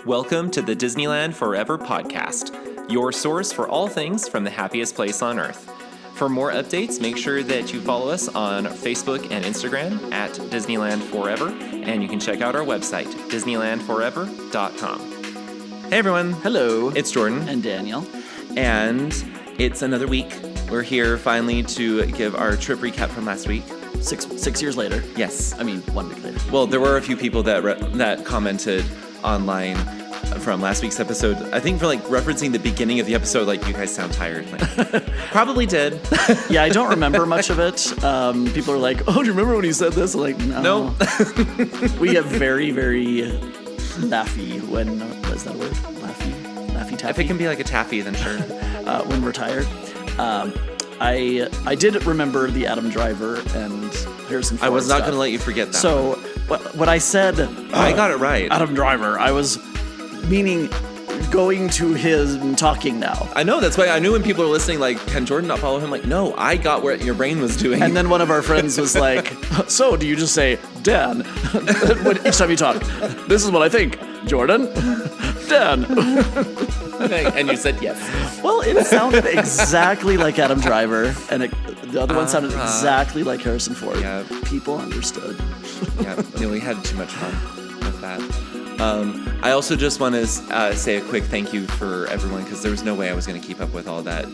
Welcome to the Disneyland Forever podcast, your source for all things from the happiest place on earth. For more updates, make sure that you follow us on Facebook and Instagram at Disneyland Forever, and you can check out our website, disneylandforever.com. Hey everyone. Hello. It's Jordan. And Daniel. And it's another week. We're here finally to give our trip recap from last week. Six years later. Yes. I mean, 1 week later. Well, there were a few people that commented online from last week's episode. I think for referencing the beginning of the episode, you guys sound tired. Probably did. Yeah, I don't remember much of it. People are like, oh, do you remember when you said this? I'm like, no. We get very, very laughy when, what is that word? Laughy taffy? If it can be like a taffy, then sure. When we're tired. I did remember the Adam Driver and Harrison Ford I was not stuff. going to let you forget that. So what I said... I got it right. Adam Driver. I was meaning going to him talking now. I know. That's why I knew when people are listening, can Jordan not follow him? No, I got what your brain was doing. And then one of our friends was like, so do you just say, Dan? Each time you talk, this is what I think. Jordan? Dan? And you said yes. Well, it sounded exactly like Adam Driver, and the other one sounded exactly like Harrison Ford. Yeah. People understood. Yeah, we had too much fun with that. I also just want to say a quick thank you for everyone, because there was no way I was going to keep up with all that.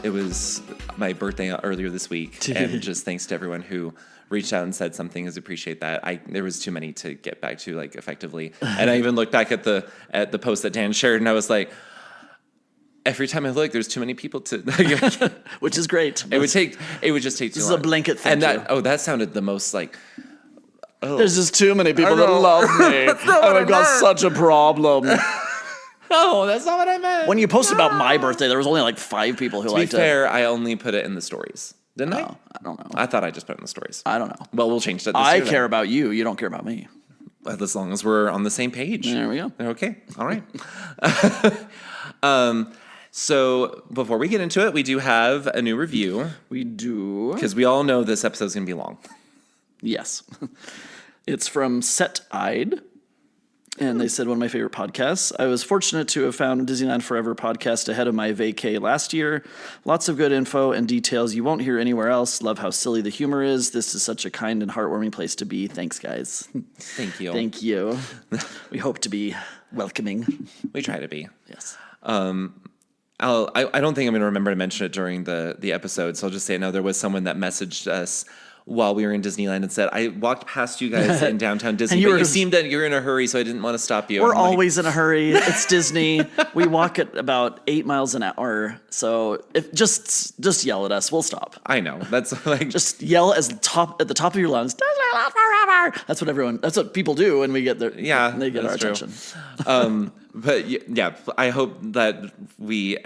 It was my birthday earlier this week, and just thanks to everyone who reached out and said something. I appreciate that. There was too many to get back to effectively, and I even looked back at the post that Dan shared, and I was like, every time I look, there's too many people to, which is great. It would just take too long. This is a blanket thing. And that sounded the most there's just too many people that love me, and I've got such a problem. No, that's not what I meant. When you posted about my birthday, there was only 5 people who liked it. To be fair, I only put it in the stories. Didn't I? I don't know. I thought I just put it in the stories. I don't know. Well, we'll change that this I year, care about you. You don't care about me. As long as we're on the same page. There we go. Okay. All right. So before we get into it, we do have a new review. We do. Because we all know this episode's going to be long. Yes. It's from Set Eyed. And they said, one of my favorite podcasts. I was fortunate to have found Disneyland Forever podcast ahead of my vacay last year. Lots of good info and details you won't hear anywhere else. Love how silly the humor is. This is such a kind and heartwarming place to be. Thanks, guys. Thank you. Thank you. We hope to be welcoming. We try to be. Yes. I don't think I'm going to remember to mention it during the episode, so I'll just say, no, there was someone that messaged us while we were in Disneyland and said, I walked past you guys in downtown Disney, but you seemed that you're in a hurry, so I didn't want to stop you. We're always in a hurry. It's Disney. We walk at about 8 miles an hour, so if just yell at us, we'll stop. I know. That's just yell at the top of your lungs. Disneyland Forever. That's what people do when we get their they get our attention. But yeah, I hope that we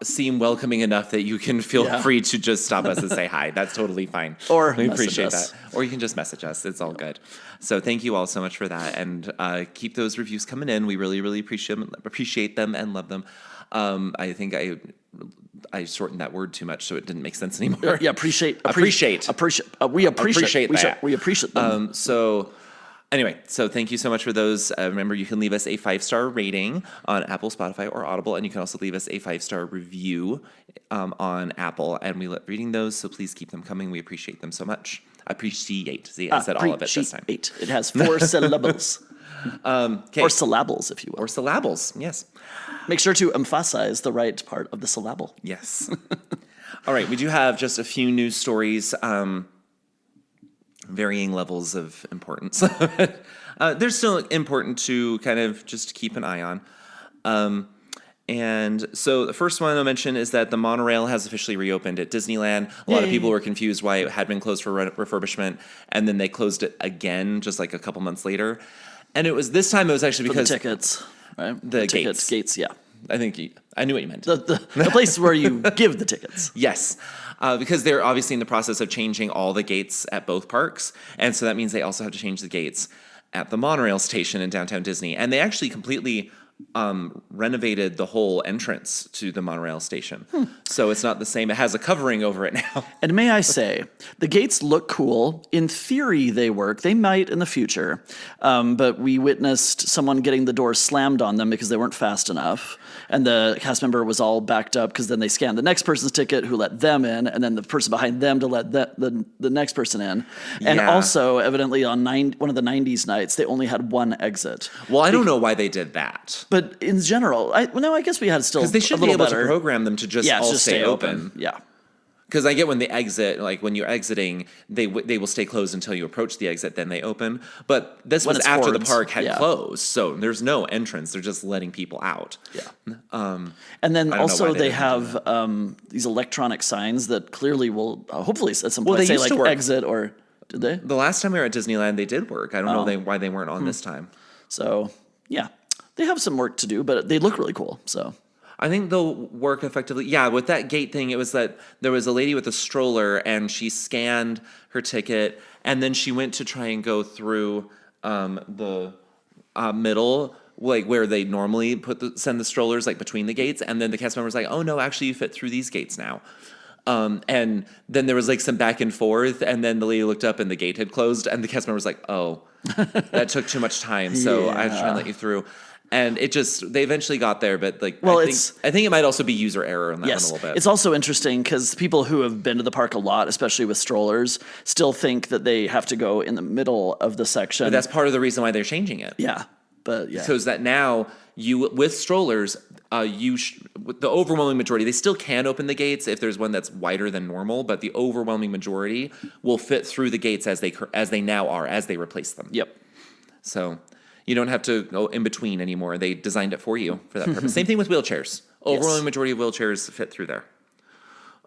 seem welcoming enough that you can feel free to just stop us and say hi. That's totally fine. Or we appreciate us. that. Or you can just message us. It's all good. So thank you all so much for that, and keep those reviews coming in. We really, really appreciate them and love them. I think I shortened that word too much, so it didn't make sense anymore. Yeah, appreciate. We appreciate them. Anyway, so thank you so much for those. Remember, you can leave us a 5-star rating on Apple, Spotify, or Audible, and you can also leave us a 5-star review on Apple, and we love reading those, so please keep them coming. We appreciate them so much. Appreciate. See, I said all of it this time. It has 4 syllables. Or syllables, if you will. Or syllables, yes. Make sure to emphasize the right part of the syllable. Yes. All right, we do have just a few news stories. Varying levels of importance. They're still important to kind of just keep an eye on. And so the first one I'll mention is that the monorail has officially reopened at Disneyland. A lot of people were confused why it had been closed for refurbishment, and then they closed it again just a couple months later. And this time it was actually because... For the tickets, right? The gates, yeah. I think I knew what you meant. The place where you give the tickets. Yes. Because they're obviously in the process of changing all the gates at both parks. And so that means they also have to change the gates at the monorail station in downtown Disney. And they actually completely renovated the whole entrance to the monorail station. So it's not the same. It has a covering over it now. And may I say, the gates look cool. In theory, they work. They might in the future. But we witnessed someone getting the door slammed on them because they weren't fast enough. And the cast member was all backed up because then they scanned the next person's ticket who let them in, and then the person behind them to let the next person in. And Yeah. also, evidently, on one of the 90s nights, they only had one exit. Well, I don't know why they did that. But in general, I guess we had still Because they should a be little able better. to program them to just all just stay open. Yeah. Because I get when they exit, like when you're exiting, they will stay closed until you approach the exit, then they open. But this When was it's after the forwards, park had yeah. closed, so there's no entrance. They're just letting people out. Yeah. I And then don't know also why they they didn't have these electronic signs that clearly will hopefully at some Well, point they say used like to work. exit or did they? The last time we were at Disneyland, they did work. I don't Oh. know why they weren't on this time. So yeah, they have some work to do, but they look really cool. So I think they'll work effectively. Yeah, with that gate thing, it was that there was a lady with a stroller and she scanned her ticket and then she went to try and go through the middle, like where they normally send the strollers, like between the gates. And then the cast member was like, oh no, actually you fit through these gates now. And then there was like some back and forth, and then the lady looked up and the gate had closed, and the cast member was like, oh, that took too much time, so I had to try and let you through. And they eventually got there, but like, Well, I think it might also be user error on that one a little bit. It's also interesting because people who have been to the park a lot, especially with strollers, still think that they have to go in the middle of the section. But that's part of the reason why they're changing it. yeah, but yeah. So is that now with strollers, with the overwhelming majority, they still can open the gates if there's one that's wider than normal, but the overwhelming majority will fit through the gates as they now are, as they replace them. Yep. So you don't have to go in between anymore. They designed it for you for that purpose. Same thing with wheelchairs. Overwhelming majority of wheelchairs fit through there.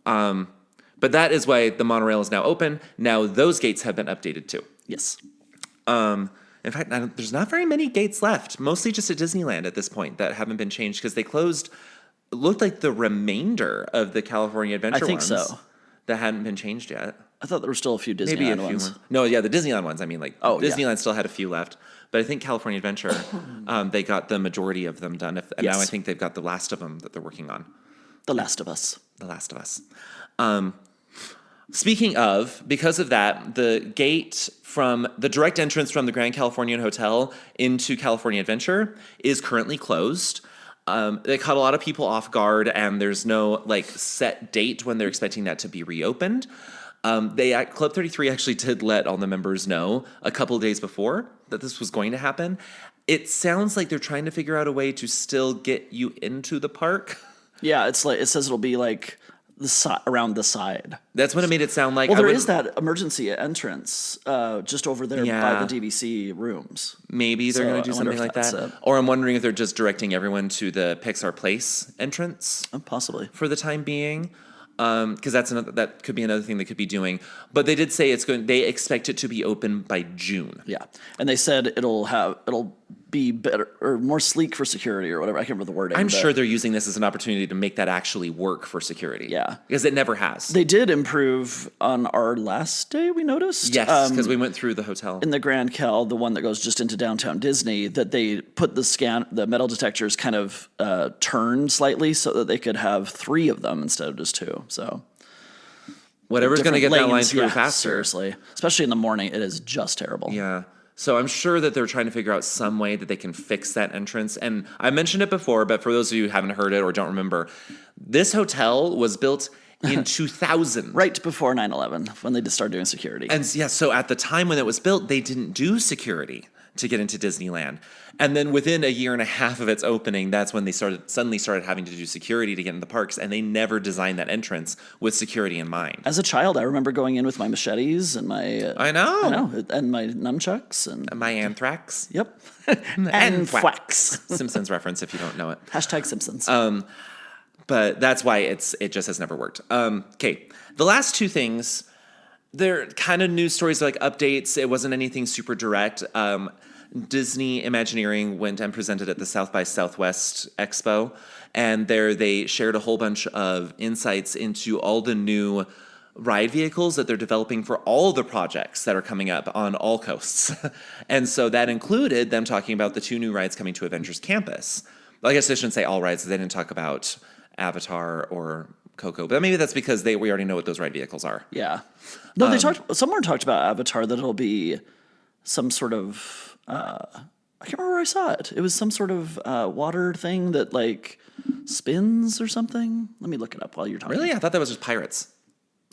But that is why the monorail is now open. Now those gates have been updated too. Yes. In fact, there's not very many gates left. Mostly just at Disneyland at this point that haven't been changed because they closed. It looked like the remainder of the California Adventure think ones so. that hadn't been changed yet. I thought there were still a few Disneyland Maybe a few ones. more. No, yeah, the Disneyland ones. I mean, like Oh, yeah. Disneyland still had a few left, but I think California Adventure, they got the majority of them done. And now Yes. I think they've got the last of them that they're working on. The Last of Us. The Last of Us. Speaking of, because of that, the gate from the direct entrance from the Grand Californian Hotel into California Adventure is currently closed. They caught a lot of people off guard, and there's no like set date when they're expecting that to be reopened. Club 33 actually did let all the members know a couple of days before that this was going to happen. It sounds like they're trying to figure out a way to still get you into the park. Yeah, it's like it says it'll be like around the side. That's what it made it sound like. Well, there is that emergency entrance just over there Yeah. by the DVC rooms. Maybe they're So going to do I wonder something if like that's that. it. Or I'm wondering if they're just directing everyone to the Pixar Place entrance Possibly. for the time being. Because that could be another thing they could be doing. But they did say they expect it to be open by June. Yeah, and they said it'll be better or more sleek for security or whatever. I can't remember the wording. I'm but sure they're using this as an opportunity to make that actually work for security. Yeah. Because it never has. they did improve on our last day. We noticed. Yes, because we went through the hotel. In the Grand Cal, the one that goes just into downtown Disney, that they put the metal detectors kind of turned slightly so that they could have 3 of them instead of just 2. So Whatever's going to get different that line lanes, through yeah, faster. Seriously, especially in the morning, it is just terrible. Yeah. So I'm sure that they're trying to figure out some way that they can fix that entrance. And I mentioned it before, but for those of you who haven't heard it or don't remember, this hotel was built in 2000. Right before 9/11, when they just started doing security. And yeah, so at the time when it was built, they didn't do security to get into Disneyland. And then within a year and a half of its opening, that's when they suddenly started having to do security to get in the parks, and they never designed that entrance with security in mind. As a child, I remember going in with my machetes and my I know. and my nunchucks and My anthrax. yep, And thwax. Simpsons reference if you don't know it. Hashtag Simpsons. But that's why it just has never worked. Okay, the last 2 things, they're kind of news stories like updates. It wasn't anything super direct. Disney Imagineering went and presented at the South by Southwest Expo, and there they shared a whole bunch of insights into all the new ride vehicles that they're developing for all the projects that are coming up on all coasts. And so that included them talking about the 2 new rides coming to Avengers Campus, I guess I shouldn't say all rides. They didn't talk about Avatar or Coco, but maybe that's because we already know what those ride vehicles are. Yeah. No, someone talked about Avatar that it'll be some sort of, I can't remember where I saw it. It was some sort of water thing that like spins or something. Let me look it up while you're talking. Really? I thought that was just pirates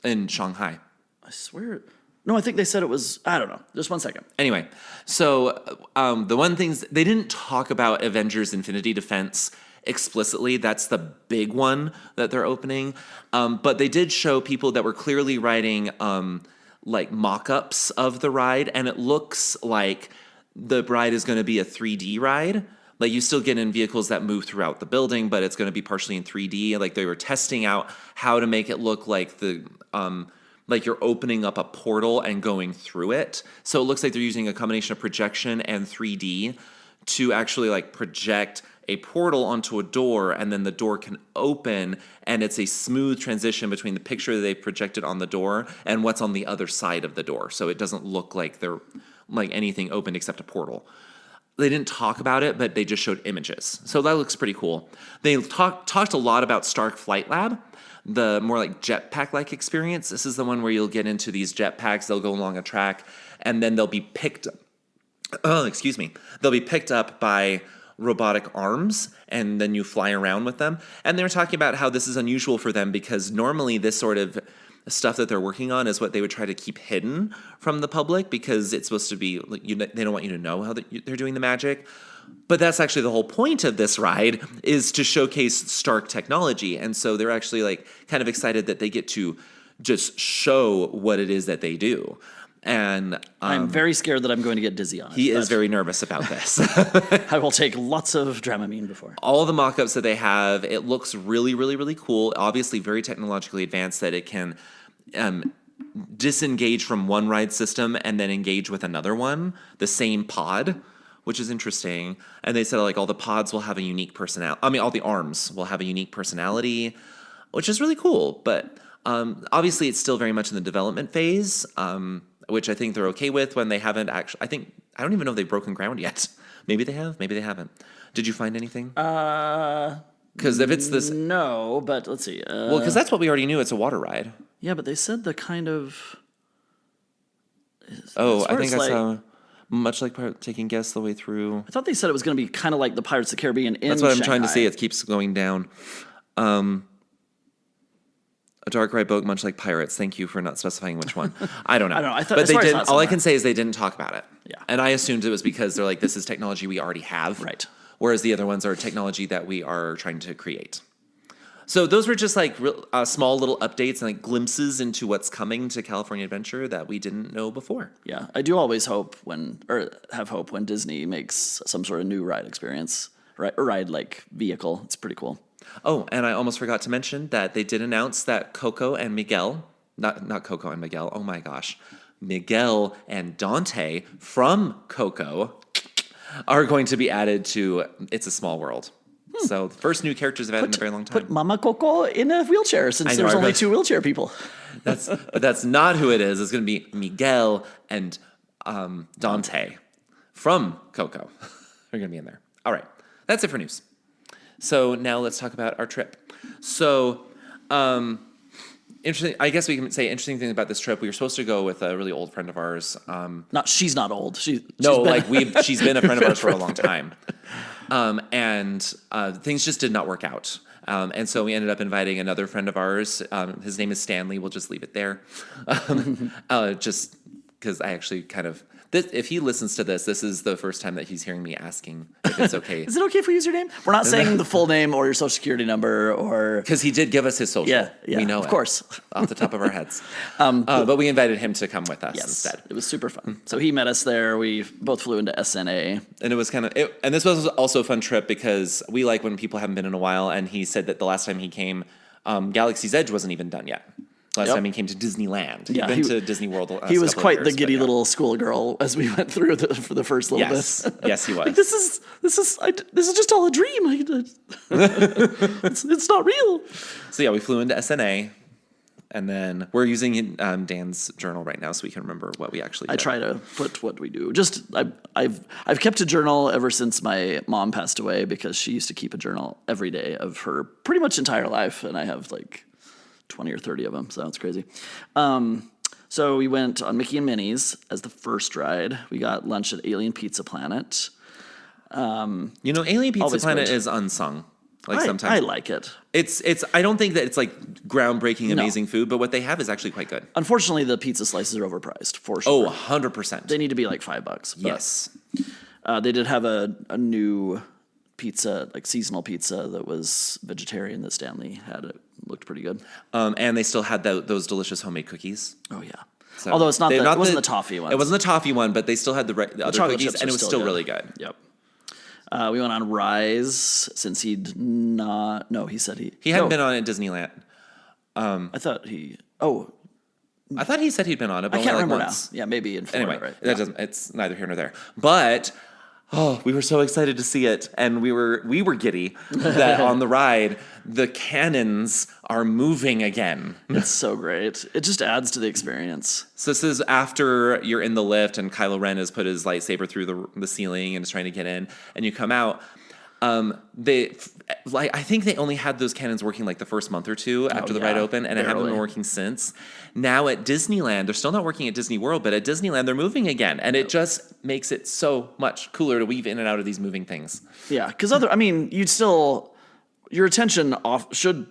in Shanghai. I swear. No, I think they said it was, I don't know. Just 1 second. Anyway, so the one things, they didn't talk about Avengers Infinity Defense explicitly. That's the big one that they're opening. But they did show people that were clearly riding like mock-ups of the ride, and it looks like the ride is going to be a 3D ride. Like you still get in vehicles that move throughout the building, but it's going to be partially in 3D. Like they were testing out how to make it look like like you're opening up a portal and going through it. So it looks like they're using a combination of projection and 3D to actually like project a portal onto a door, and then the door can open, and it's a smooth transition between the picture that they projected on the door and what's on the other side of the door. So it doesn't look like they're like anything opened except a portal. They didn't talk about it, but they just showed images. So that looks pretty cool. They talked a lot about Stark Flight Lab, the more like jetpack-like experience. This is the one where you'll get into these jetpacks, they'll go along a track, and then they'll be picked They'll be picked up by robotic arms, and then you fly around with them. And they're talking about how this is unusual for them because normally this sort of stuff that they're working on is what they would try to keep hidden from the public because it's supposed to be, they don't want you to know how they're doing the magic. But that's actually the whole point of this ride, is to showcase Stark technology. And so they're actually like kind of excited that they get to just show what it is that they do. And I'm very scared that I'm going to get dizzy on it. He is very nervous about this. I will take lots of Dramamine before. All the mock-ups that they have, it looks really, really, really cool. Obviously very technologically advanced, that it can disengage from one ride system and then engage with another one, the same pod, which is interesting. And they said like all the pods will have a unique personality. I mean, all the arms will have a unique personality, which is really cool. But obviously it's still very much in the development phase, which I think they're okay with when they haven't actually, I don't even know if they've broken ground yet. Maybe they have, maybe they haven't. Did you find anything? Because if it's this... No, but let's see. Well, because that's what we already knew, it's a water ride. Yeah, but they said the kind of... I think I saw... Much like taking guests the way through. I thought they said it was going to be kind of like the Pirates of the Caribbean in That's what Shanghai. I'm trying to say. It keeps going down. A dark ride boat, much like Pirates. Thank you for not specifying which one. I don't know. I don't know. I thought, but they didn't. All I can say is they didn't talk about it. Yeah. And I assumed it was because they're like, this is technology we already have. Right. Whereas the other ones are technology that we are trying to create. So those were just like small little updates and like glimpses into what's coming to California Adventure that we didn't know before. Yeah, I do always have hope when Disney makes some sort of new ride experience, right? Or ride like vehicle. It's pretty cool. Oh, and I almost forgot to mention that they did announce that Coco and Miguel, not Coco and Miguel, oh my gosh, Miguel and Dante from Coco are going to be added to It's a Small World. So the first new characters have added in a very long time. Put Mama Coco in a wheelchair since there's only 2 wheelchair people. But that's not who it is. It's going to be Miguel and Dante from Coco. They're going to be in there. All right. That's it for news. So now let's talk about our trip. So interesting. I guess we can say interesting thing about this trip. We were supposed to go with a really old friend of ours. She's not old. She's been a friend of ours for a long time. And things just did not work out. And so we ended up inviting another friend of ours. His name is Stanley. We'll just leave it there. Just because I actually kind of... if he listens to this is the first time that he's hearing me asking if it's okay. Is it okay if we use your name? We're not saying the full name or your social security number or... Because he did give us his social. Yeah, we know of course. Off the top of our heads. But we invited him to come with us instead. It was super fun. So he met us there. We both flew into SNA. And it was and this was also a fun trip because we like when people haven't been in a while, and he said that the last time he came, Galaxy's Edge wasn't even done yet. Last time he came to Disneyland. He'd been to Disney World. He was quite the giddy little schoolgirl as we went through for the first little bit. Yes, he was. Like, this is just all a dream. It's not real. So yeah, we flew into SNA. And then we're using Dan's journal right now so we can remember what we actually did. I try to put what we do. I've kept a journal ever since my mom passed away because she used to keep a journal every day of her pretty much entire life, and I have like 20 or 30 of them, so it's crazy. So we went on Mickey and Minnie's as the first ride. We got lunch at Alien Pizza Planet. Alien Pizza Planet is unsung. Like sometimes I like it. It's I don't think that it's like groundbreaking, amazing food, but what they have is actually quite good. Unfortunately, the pizza slices are overpriced for sure. Oh, 100%. They need to be like $5. Yes. They did have a new pizza, like seasonal pizza that was vegetarian that Stanley had. It looked pretty good. And they still had those delicious homemade cookies. Oh yeah. So Although it wasn't the toffee one. It wasn't the toffee one, but they still had the other cookies, and it was still really good. Yep. We went on Rise since he'd not. No, he said he hadn't been on it at Disneyland. I thought I thought he said he'd been on it. But I can't remember once. now. Yeah, maybe in Florida. Anyway, right? that doesn't. It's neither here nor there. But we were so excited to see it, and we were giddy that on the ride the cannons are moving again. It's so great. It just adds to the experience. So this is after you're in the lift and Kylo Ren has put his lightsaber through the ceiling and is trying to get in, and you come out. I think they only had those cannons working like the first month or two after the ride opened, and it haven't been working since. Now at Disneyland, they're still not working at Disney World, but at Disneyland they're moving again, and it just makes it so much cooler to weave in and out of these moving things. Yeah, because your attention should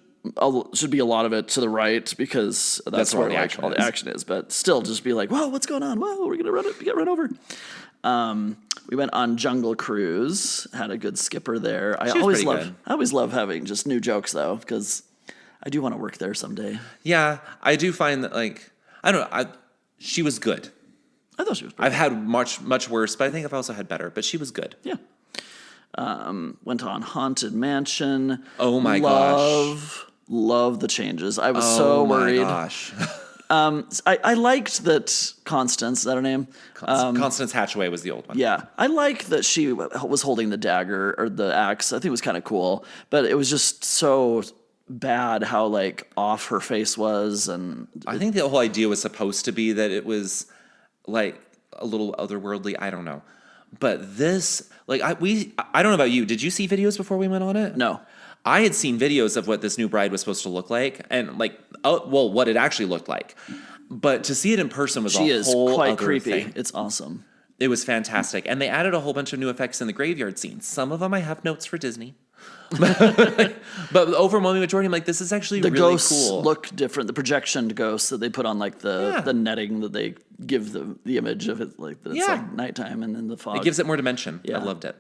be a lot of it to the right because that's where all the action is. But still, just be like, whoa, what's going on? Whoa, we're gonna get run over. We went on Jungle Cruise, had a good skipper there. I always love having just new jokes though, because I do want to work there someday. Yeah, I do find that I don't know, she was good. I thought she was pretty I've had much worse, but I think I've also had better, but she was good. Yeah. Went on Haunted Mansion. Oh my gosh. Love the changes. I was so worried. Oh my gosh. I liked that Constance, is that her name? Constance Hatchaway was the old one. Yeah. I liked that she was holding the dagger or the axe. I think it was kind of cool, but it was just so bad how like off her face was. And I think the whole idea was supposed to be that it was like a little otherworldly. I don't know. But this, I don't know about you. Did you see videos before we went on it? No. I had seen videos of what this new bride was supposed to look like, and what it actually looked like. But to see it in person was she a whole is quite other creepy. thing. It's awesome. It was fantastic, and they added a whole bunch of new effects in the graveyard scenes. Some of them I have notes for Disney. But the overwhelming majority, I'm like, this is actually really cool. The ghosts look different. The projection ghosts that they put on the netting that they give the image of it, like that it's like nighttime and in the fog. It gives it more dimension. Yeah. I loved it.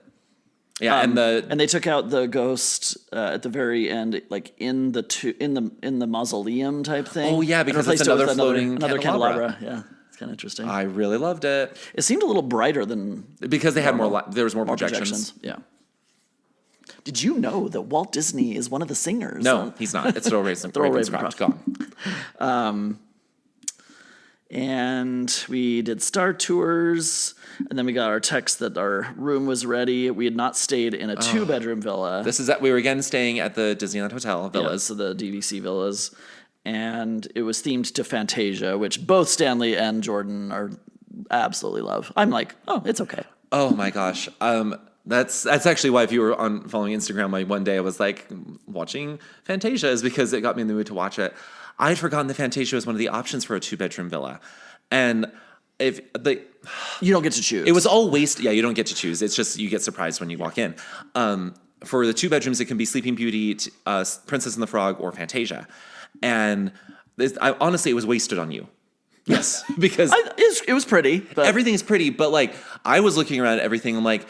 Yeah, and they took out the ghost at the very end, like in the mausoleum type thing. Oh yeah, because it's another floating candelabra. Yeah, it's kind of interesting. I really loved it. It seemed a little brighter than because they had more. There was more projections. Yeah. Did you know that Walt Disney is one of the singers? No, he's not. It's Thurl Ravenscroft. Gone. And we did Star Tours, and then we got our text that our room was ready. We had not stayed in a 2-bedroom villa. We were again staying at the Disneyland Hotel villas. So the DVC villas. And it was themed to Fantasia, which both Stanley and Jordan absolutely love. I'm like, oh, it's okay. Oh my gosh. That's actually why if you were following Instagram, one day I was like watching Fantasia is because it got me in the mood to watch it. I'd forgotten that Fantasia was one of the options for a 2-bedroom villa. And you don't get to choose. It was all waste. Yeah, you don't get to choose. It's just you get surprised when you walk in. For the 2 bedrooms, it can be Sleeping Beauty, Princess and the Frog, or Fantasia. And honestly, it was wasted on you. Yes, because it was pretty. But everything is pretty, but I was looking around at everything. I'm like,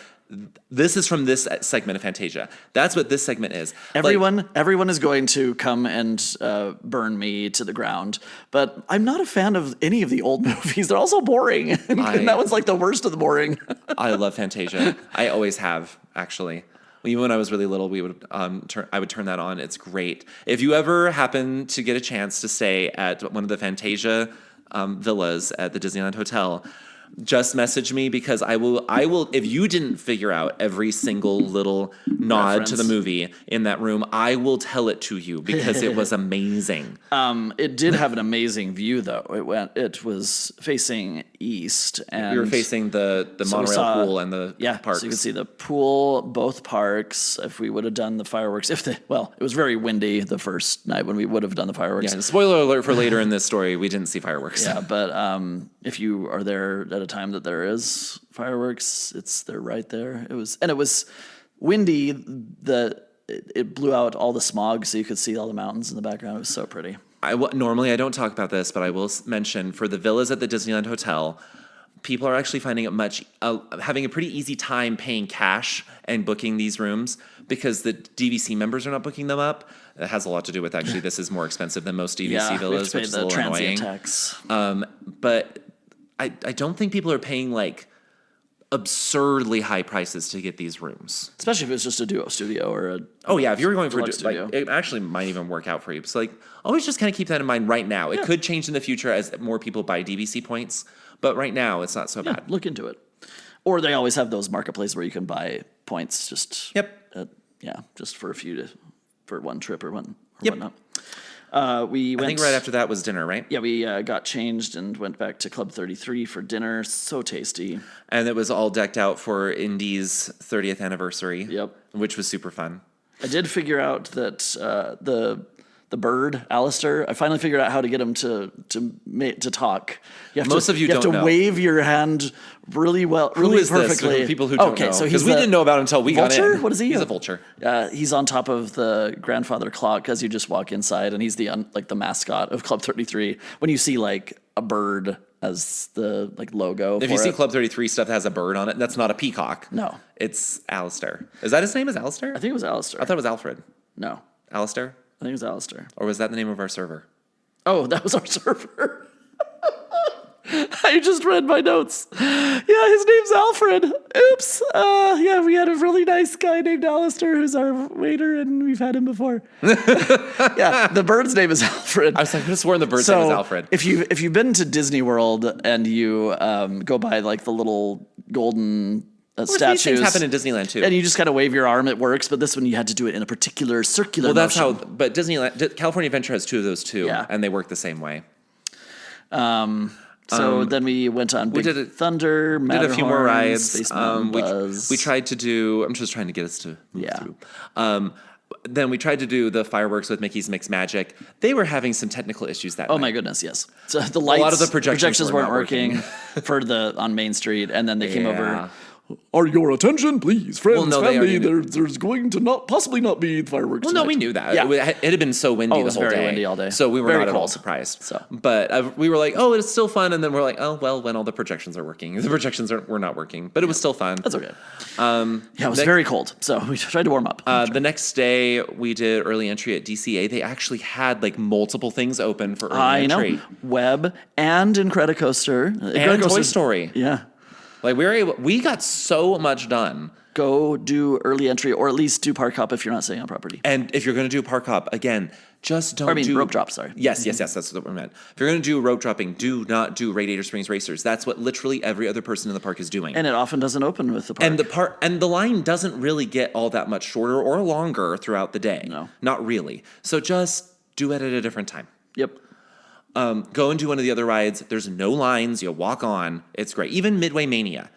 this is from this segment of Fantasia. That's what this segment is. Everyone is going to come and burn me to the ground, but I'm not a fan of any of the old movies. They're all so boring, and that one's like the worst of the boring. I love Fantasia. I always have, actually. Even when I was really little, we would I would turn that on. It's great. If you ever happen to get a chance to stay at one of the Fantasia villas at the Disneyland Hotel, just message me because I will if you didn't figure out every single little nod Reference. to the movie in that room, I will tell it to you because it was amazing. It did have an amazing view though. It was facing east, and We were facing the so we monorail saw- pool and the parks. So you could see the pool, both parks. If we would have done the fireworks, it was very windy the first night when we would have done the fireworks. Yeah, and spoiler alert for later in this story, we didn't see fireworks. Yeah, but if you are there at a time that there is fireworks, they're right there. It was windy. It blew out all the smog, so you could see all the mountains in the background. It was so pretty. Normally I don't talk about this, but I will mention for the villas at the Disneyland Hotel, people are actually finding it having a pretty easy time paying cash and booking these rooms because the DVC members are not booking them up. It has a lot to do with actually this is more expensive than most DVC villas, which is a little annoying. Tax. But I don't think people are paying like absurdly high prices to get these rooms. Especially if it's just a duo studio or a if you were going for studio. it actually might even work out for you. So always just kind of keep that in mind right now. It could change in the future as more people buy DVC points, but right now it's not so bad. Look into it. Or they always have those marketplaces where you can buy points just just for one trip or whatnot. We went. I think right after that was dinner, right? Yeah, we got changed and went back to Club 33 for dinner. So tasty. And it was all decked out for Indy's 30th anniversary. Yep. Which was super fun. I did figure out that the bird, Alistair, I finally figured out how to get him to talk. Most of you don't have to know. wave your hand really well, Who really is this? perfectly. For people who don't know. So Because we didn't know about him until we got in. vulture? What is he? He's a vulture. He's on top of the grandfather clock as you just walk inside, and he's the mascot of Club 33. When you see like a bird as the logo, If you see Club 33 stuff that has a bird on it, that's not a peacock. No. It's Alistair. Is that his name? Is Alistair? I think it was Alistair. I thought it was Alfred. No, Alistair? I think it was Alistair. Or was that the name of our server? Oh, that was our server. I just read my notes. Yeah, his name's Alfred. Oops. We had a really nice guy named Alistair who's our waiter, and we've had him before. Yeah, the bird's name is Alfred. I was like, I could have sworn the bird's name was Alfred. If you've been to Disney World and you go by like the little golden statues, These things happen in Disneyland too. and you just kind of wave your arm, it works. But this one you had to do it in a particular circular. Well, that's motion. how. But Disneyland, California Adventure has two of those too, Yeah. and they work the same way. So then we went on Big Thunder, We did a few more Matterhorn, rides. Space Mountain Buzz. We tried to do. I'm just trying to get us to move Yeah. through. Then we tried to do the fireworks with Mickey's Mixed Magic. They were having some technical issues that night. Oh my goodness, yes. So the lights, lot of the projections were weren't not working. on Main Street, and then they came Yeah. over. Are your attention, please, friends, no, they family? already There's going to possibly not be fireworks. Well, no, tonight." we knew that. Yeah. It had been so windy it the was whole very day. windy all day. So we were Very not at all cold. surprised. So. But we were like, oh, it's still fun. And then we're like, oh, well, when all the projections are working. The projections were not working, but it was still fun. That's okay. It was very cold, so we tried to warm up. The next day, we did early entry at DCA. They actually had like multiple things open for early I entry. know. Web and Incredicoaster. And Toy Story. Yeah. Like we got so much done. Go do early entry, or at least do park hop if you're not staying on property. And if you're going to do park hop, again, just don't do... rope drop, sorry. Yes, that's what we meant. If you're going to do rope dropping, do not do Radiator Springs Racers. That's what literally every other person in the park is doing. And it often doesn't open with the park. And the line doesn't really get all that much shorter or longer throughout the day. No. Not really. So just do it at a different time. Yep. Go and do one of the other rides. There's no lines. You walk on. It's great. Even Midway Mania.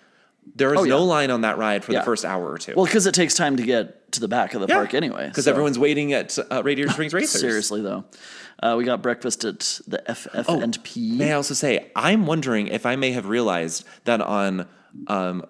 There is no line on that ride for the first hour or two. Well, because it takes time to get to the back of the park anyway. Because everyone's waiting at Radiator Springs Racers. Seriously, though. We got breakfast at the FF&P. May I also say, I'm wondering if I may have realized that on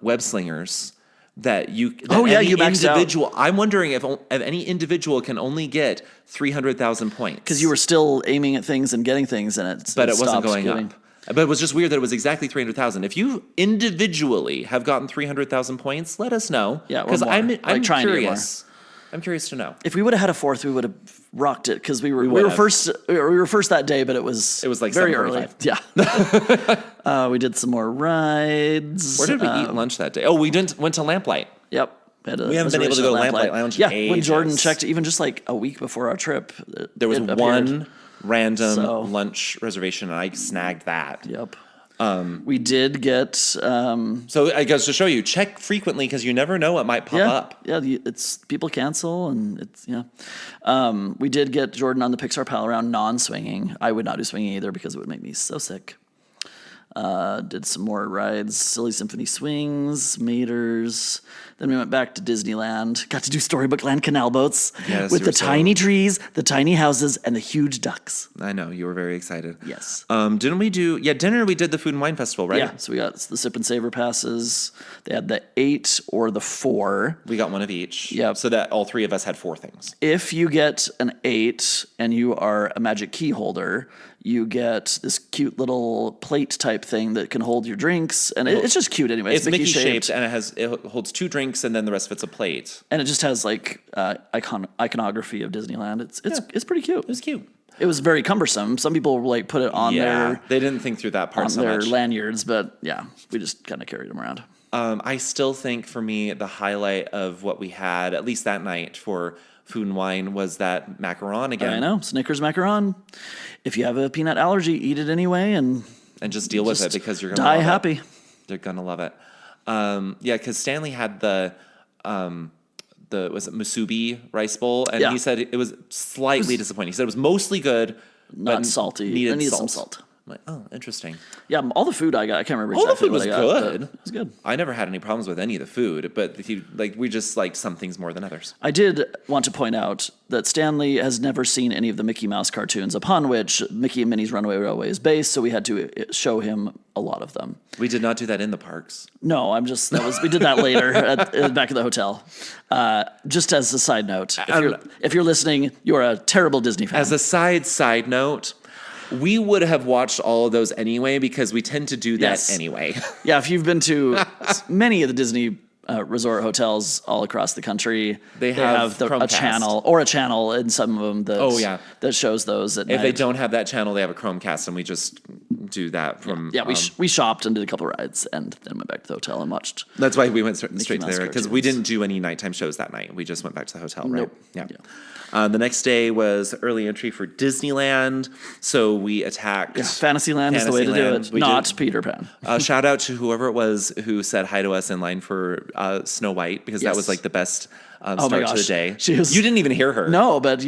Web Slingers that you maxed out. individual. I'm wondering if any individual can only get 300,000 points. Because you were still aiming at things and getting things, and it but it wasn't stopped going getting. up. But it was just weird that it was exactly 300,000. If you individually have gotten 300,000 points, let us know. Yeah, or because more. I'm trying to get curious. I'm curious to know. If we would have had a fourth, we would have rocked it because we were first. We were first that day, but it was like very early. 7:45. Yeah. We did some more rides. Where did we eat lunch that day? Oh, we went to Lamplight. Yep. We haven't been able to go to Lamplight Lounge in when ages. Jordan checked, even just like a week before our trip, There was it appeared. one random lunch reservation, and I snagged that. Yep. We did get So I guess to show you, check frequently because you never know what might pop up. Yeah, it's people cancel and it's we did get Jordan on the Pixar Pal Around non-swinging. I would not do swinging either because it would make me so sick. Did some more rides, Silly Symphony Swings, Maters. Then we went back to Disneyland. Got to do Storybook Land canal boats with the tiny trees, the tiny houses, and the huge ducks. I know, you were very excited. Yes. Didn't we do, dinner we did the Food and Wine Festival, right? Yeah, so we got the Sip and Savor passes. They had the 8 or the 4. We got one of each. Yep. So that all 3 of us had 4 things. If you get an 8 and you are a magic key holder, you get this cute little plate type thing that can hold your drinks, and it's just cute anyway. It's Mickey shaped, and it holds 2 drinks, and then the rest of it's a plate. And it just has like iconography of Disneyland. It's pretty cute. It was cute. It was very cumbersome. Some people like put it on they didn't think through that part so their much. lanyards, but yeah, we just kind of carried them around. I still think for me the highlight of what we had, at least that night for Food and Wine, was that macaron again. I know, Snickers macaron. If you have a peanut allergy, eat it anyway, and just deal with it because you're gonna die love happy. It. They're gonna love it. Because Stanley had the was it musubi rice bowl, and he said it was slightly disappointing. He said it was mostly good, not salty. Needed some salt. I'm like, oh, interesting. Yeah, all the food I got, I can't remember all exactly the food was good. It was good. I never had any problems with any of the food, but we just liked some things more than others. I did want to point out that Stanley has never seen any of the Mickey Mouse cartoons, upon which Mickey and Minnie's Runaway Railway is based, so we had to show him a lot of them. We did not do that in the parks. No, we did that later back at the hotel. Just as a side note, if you're listening, you're a terrible Disney fan. As a side note, we would have watched all of those anyway because we tend to do that anyway. Yeah, if you've been to many of the Disney resort hotels all across the country, they have a channel in some of them that shows those at night. If they don't have that channel, they have a Chromecast, and we just do that from... Yeah, we shopped and did a couple of rides and then went back to the hotel and watched. That's why we went straight to there, because we cartoons. didn't do any nighttime shows that night. We just went back to the hotel, right? Nope. Yeah. The next day was early entry for Disneyland, so we attacked... Yeah, Fantasyland is the way to do it, not Peter Pan. Shout out to whoever it was who said hi to us in line for Snow White, because that was like the best start to the day. You didn't even hear her. No, but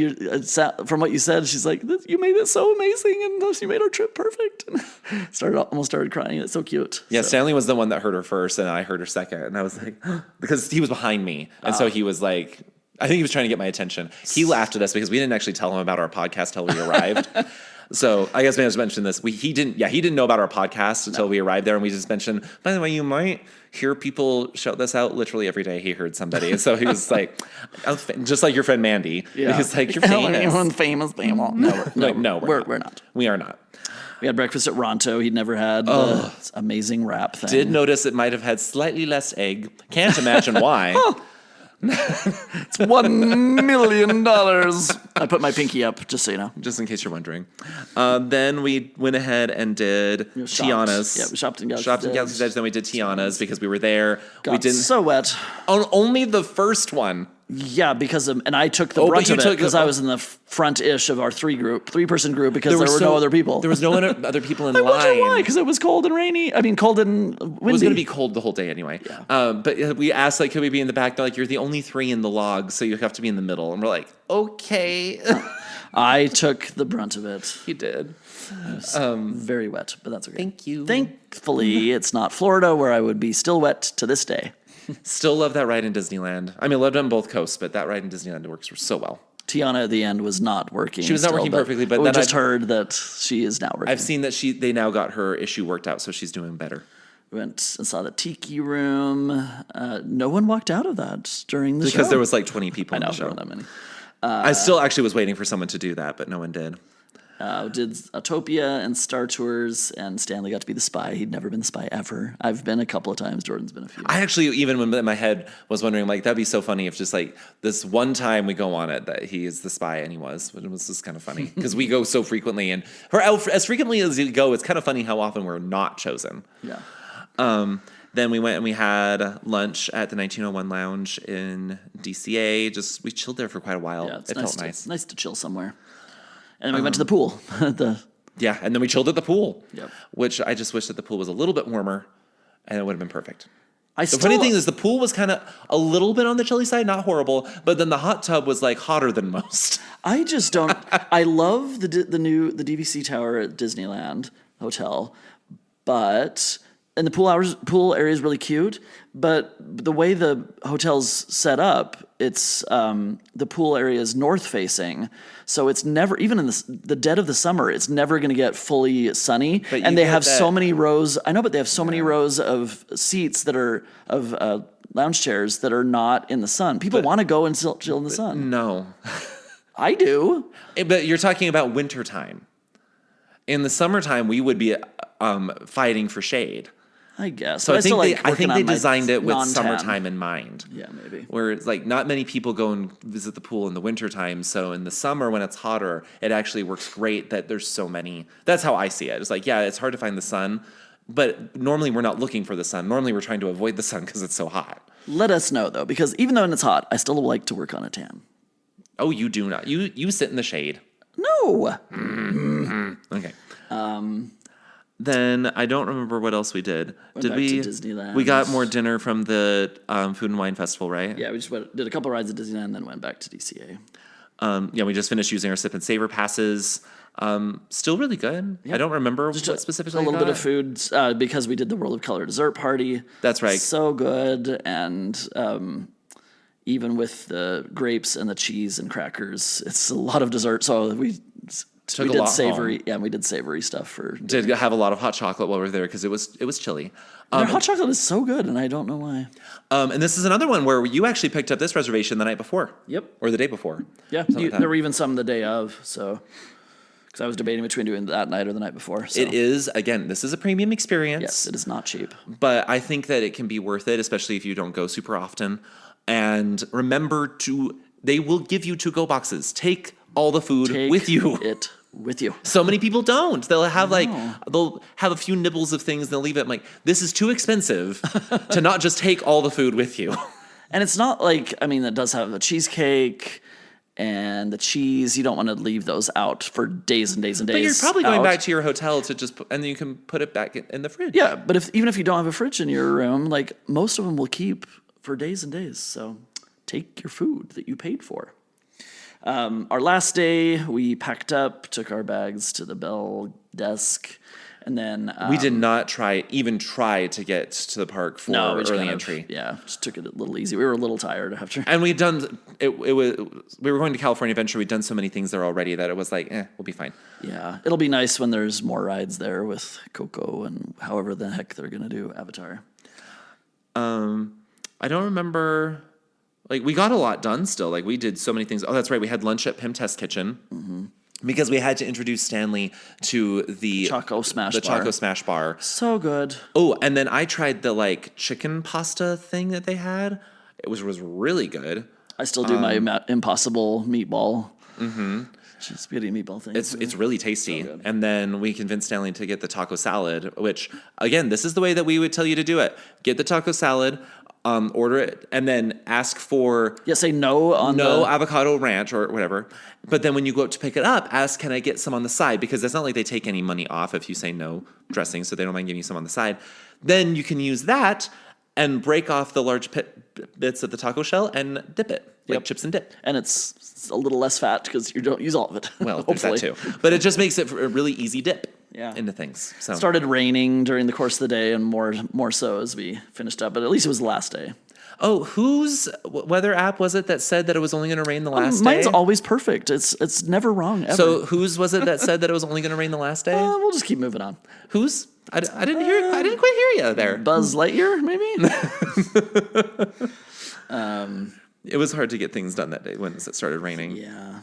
from what you said, she's like, you made it so amazing, and you made our trip perfect. And almost started crying. It's so cute. Yeah, so. Stanley was the one that heard her first, and I heard her second, and I was like, because he was behind me, and so he was like... I think he was trying to get my attention. He laughed at us because we didn't actually tell him about our podcast till we arrived. So I guess I just mentioned this. He didn't know about our podcast until we arrived there, and we just mentioned, by the way, you might hear people shout this out literally every day. He heard somebody. And so he was like, just like your friend Mandy. Yeah. He's like, you're famous. Everyone's famous. No, we're not. We are not. We had breakfast at Ronto. He'd never had the amazing wrap thing. Did notice it might have had slightly less egg. Can't imagine why. It's $1 million. I put my pinky up, just so you know. Just in case you're wondering. Then we went ahead and did Tiana's. Yeah, we shopped in Galaxy's Edge. Then we did Tiana's because we were there. We didn't so wet. Only the first one. Yeah, because and I took the brunt of it because I was in the front-ish of our three-person group because there were no other people. There was no other people in line. I wonder why, because it was cold and rainy. I mean, cold and windy. It was going to be cold the whole day anyway. Yeah. But we asked, like, could we be in the back? They're like, you're the only 3 in the log, so you have to be in the middle. And we're like, okay. I took the brunt of it. You did. It was very wet, but that's okay. Thank you. Thankfully, it's not Florida where I would be still wet to this day. Still love that ride in Disneyland. I mean, loved it on both coasts, but that ride in Disneyland works so well. Tiana at the end was not working. She was not working perfectly, but we just heard that she is now working. I've seen that they now got her issue worked out, so she's doing better. We went and saw the Tiki Room. No one walked out of that during the show. Because there was like 20 people in the show. There weren't that many. I still actually was waiting for someone to do that, but no one did. Did Autopia and Star Tours, and Stanley got to be the spy. He'd never been the spy ever. I've been a couple of times. Jordan's been a few. I actually, even when in my head, was wondering, like, that'd be so funny if just, like, this one time we go on it that he is the spy, and he was. It was just kind of funny. Because we go so frequently, and as frequently as you go, it's kind of funny how often we're not chosen. Yeah. Then we went and we had lunch at the 1901 Lounge in DCA. We chilled there for quite a while. Yeah, it felt nice. Nice to chill somewhere. And then we went to the pool, the Yeah, and then we chilled at the pool. Yep. Which I just wish that the pool was a little bit warmer, and it would have been perfect. The Funny thing is, the pool was kind of a little bit on the chilly side, not horrible, but then the hot tub was like hotter than most. I just don't. I love the DVC tower at Disneyland Hotel, and the pool area is really cute. But the way the hotel's set up, it's the pool area is north facing, so it's never, even in the dead of the summer, it's never going to get fully sunny. And they have so many rows. I know, but they have so many rows of seats that are of lounge chairs that are not in the sun. People want to go and chill in the sun. No. I do. But you're talking about wintertime. In the summertime, we would be fighting for shade. I guess. So I think they designed it with non-tan. summertime in mind. Yeah, maybe. Where it's like not many people go and visit the pool in the wintertime. So in the summer when it's hotter, it actually works great that there's so many. That's how I see it. It's like, yeah, it's hard to find the sun. But normally we're not looking for the sun. Normally we're trying to avoid the sun because it's so hot. Let us know, though, because even though it's hot, I still like to work on a tan. Oh, you do not. You sit in the shade. No. Okay. Then I don't remember what else we did. Went back to Disneyland. We got more dinner from the Food and Wine Festival, right? Yeah, we just did a couple rides at Disneyland, then went back to DCA. Yeah, we just finished using our Sip and Savor passes. Still really good. Yep. I don't remember what specifically. A little bit of food because we did the World of Color dessert party. That's right. So good, and even with the grapes and the cheese and crackers, it's a lot of dessert. So we did savory. Home. Yeah, we did savory stuff for. Did have a lot of hot chocolate while we were there because it was chilly. Their hot chocolate is so good, and I don't know why. And this is another one where you actually picked up this reservation the night before. Yep. Or the day before. Yeah, there were even some the day of. So, because I was debating between doing that night or the night before. So. It is, again, this is a premium experience. Yes, it is not cheap. But I think that it can be worth it, especially if you don't go super often. And remember they will give you to-go boxes. Take all the food with you. It with you. So many people don't. They'll have they'll have a few nibbles of things and they'll leave it. I'm like, this is too expensive to not just take all the food with you. And it's not like, I mean, it does have a cheesecake and the cheese. You don't want to leave those out for days and days and days. But you're probably going back to your hotel to and then you can put it back in the fridge. Yeah, but even if you don't have a fridge in your room, like most of them will keep for days and days. So take your food that you paid for. Our last day, we packed up, took our bags to the bell desk, and then we did not try to get to the park for early entry. Just took it a little easy. We were a little tired after. And we'd done it. We were going to California Adventure. We'd done so many things there already that it was like, we'll be fine. Yeah, it'll be nice when there's more rides there with Coco and however the heck they're gonna do Avatar. I don't remember. Like, we got a lot done still. Like, we did so many things. Oh, that's right. We had lunch at Pym Test Kitchen. Mm-hmm. Because we had to introduce Stanley to the Choco Smash Bar. So good. Oh, and then I tried the, chicken pasta thing that they had. It was really good. I still do my Impossible meatball. Mm-hmm. Spaghetti meatball thing. It's really tasty. So and then we convinced Stanley to get the taco salad, which, again, this is the way that we would tell you to do it. Get the taco salad. Order it and then ask for say no on no avocado ranch or whatever. But then when you go up to pick it up, ask, can I get some on the side? Because it's not like they take any money off if you say no dressing, so they don't mind giving you some on the side. Then you can use that and break off the large bits of the taco shell and dip it, like chips and dip. And it's a little less fat because you don't use all of it. Well, there's that too. But it just makes it a really easy dip. Into things. So. It started raining during the course of the day, and more so as we finished up. But at least it was the last day. Oh, whose weather app was it that said that it was only going to rain the last day? Mine's always perfect. It's never wrong ever. So whose was it that said that it was only going to rain the last day? We'll just keep moving on. Whose? I didn't hear. I didn't quite hear you there. Buzz Lightyear, maybe. It was hard to get things done that day when it started raining. Yeah.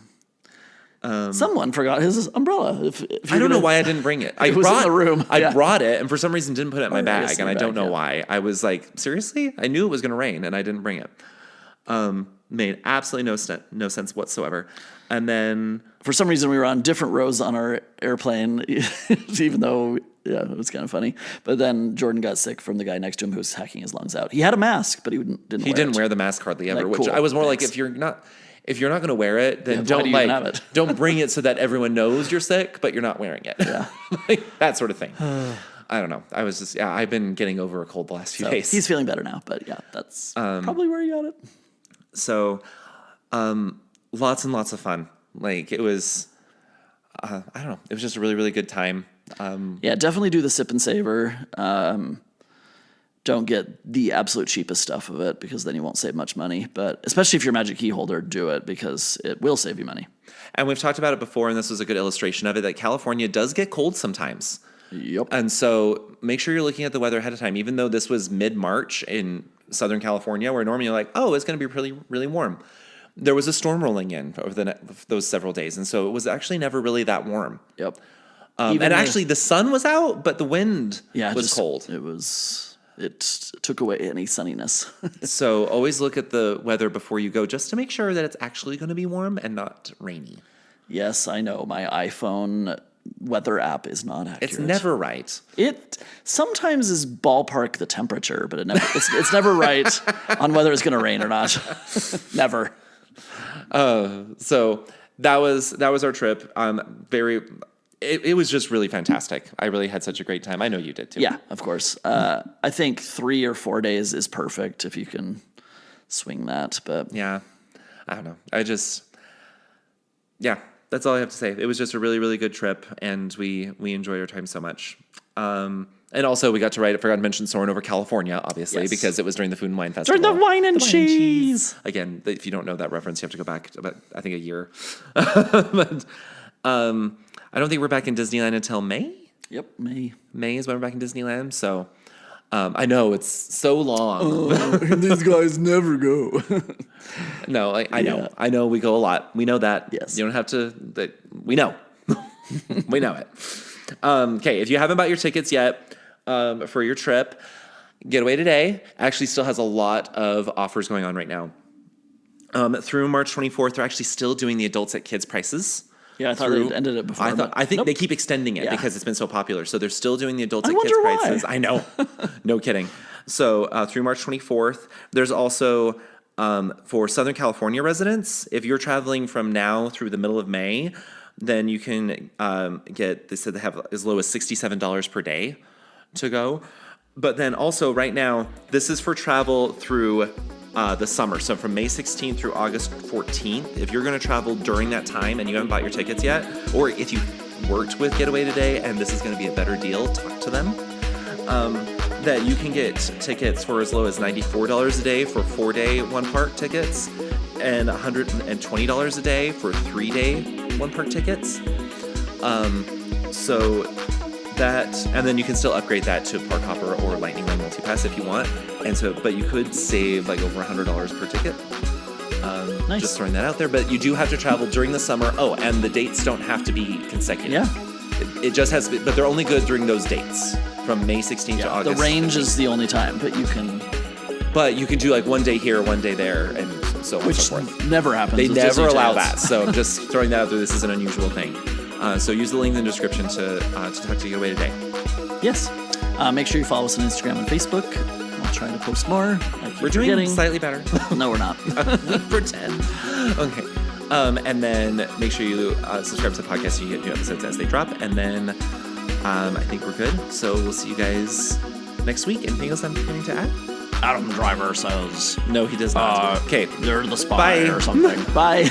Someone forgot his umbrella. I don't know why I didn't bring it. It was in the room. I brought it, and for some reason didn't put it in my bag, and I don't know why. I was like, seriously? I knew it was going to rain, and I didn't bring it. Made absolutely no sense whatsoever. And then for some reason we were on different rows on our airplane, even though it was kind of funny. But then Jordan got sick from the guy next to him who was hacking his lungs out. He had a mask, but he didn't. He didn't wear the mask hardly ever. Which cool. I was more like, if you're not. if you're not going to wear it, then why do don't you even have it? don't bring it so that everyone knows you're sick, but you're not wearing it. Yeah. Like, that sort of thing. I don't know. I've been getting over a cold the last few days. He's feeling better now, but yeah, that's probably where you got it. So, lots and lots of fun. Like, it was, I don't know. It was just a really, really good time. Yeah, definitely do the sip and savor. Don't get the absolute cheapest stuff of it because then you won't save much money. But especially if you're a Magic Key holder, do it because it will save you money. And we've talked about it before, and this was a good illustration of it, that California does get cold sometimes. Yep. And so make sure you're looking at the weather ahead of time. Even though this was mid-March in Southern California, where normally you're like, oh, it's going to be really, really warm. There was a storm rolling in over those several days, and so it was actually never really that warm. Yep. And actually, the sun was out, but the wind was cold. It took away any sunniness. So always look at the weather before you go, just to make sure that it's actually going to be warm and not rainy. Yes, I know. My iPhone weather app is not accurate. It's never right. It sometimes is ballpark the temperature, but it's never right on whether it's going to rain or not. Never. So that was our trip. It was just really fantastic. I really had such a great time. I know you did too. Yeah, of course. I think 3 or 4 days is perfect if you can swing that. But yeah, I don't know. That's all I have to say. It was just a really, really good trip, and we enjoyed our time so much. And also, we got to forgot to mention soaring over California, obviously, because it was during the Food and Wine Festival. during the wine and cheese. Again, if you don't know that reference, you have to go back about, I think, a year. But I don't think we're back in Disneyland until May. Yep, May. May is when we're back in Disneyland. So I know it's so long. These guys never go. No, I know. I know we go a lot. We know that. Yes. You don't have to. We know. We know it. Okay, if you haven't bought your tickets yet for your trip, Getaway Today actually still has a lot of offers going on right now. Through March 24th, they're actually still doing the adults at kids prices. Yeah, I thought they ended it before. I think they keep extending it because it's been so popular. So they're still doing the adults at kids prices. I know. No kidding. So through March 24th, there's also for Southern California residents, if you're traveling from now through the middle of May, then you can they said they have as low as $67 per day to go. But then also right now, this is for travel through the summer. So from May 16th through August 14th, if you're going to travel during that time and you haven't bought your tickets yet, or if you worked with Getaway Today and this is going to be a better deal, talk to them. That you can get tickets for as low as $94 a day for 4-day one-park tickets and $120 a day for 3-day one-park tickets. So that, and then you can still upgrade that to Park Hopper or Lightning Lane Multipass if you want. And so, but you could save like over $100 per ticket. Nice. Just throwing that out there. But you do have to travel during the summer. Oh, and the dates don't have to be consecutive. Yeah. It just has to be, but they're only good during those dates from May 16th to August. The range is the only time, but you can. But you can do like one day here, one day there, and so on and so forth. Which never happens. They with never Disney allow Tales. that. So just throwing that out there, this is an unusual thing. So use the link in the description to talk to Getaway Today. Yes. Make sure you follow us on Instagram and Facebook. I'll try to post more. We're doing slightly better. No, we're not. We pretend. Okay. And then make sure you subscribe to the podcast so you get new episodes as they drop. And then I think we're good. So we'll see you guys next week. Anything else I'm going to add? Adam Driver says. No, he does not. Okay. They're the spy or something. Bye.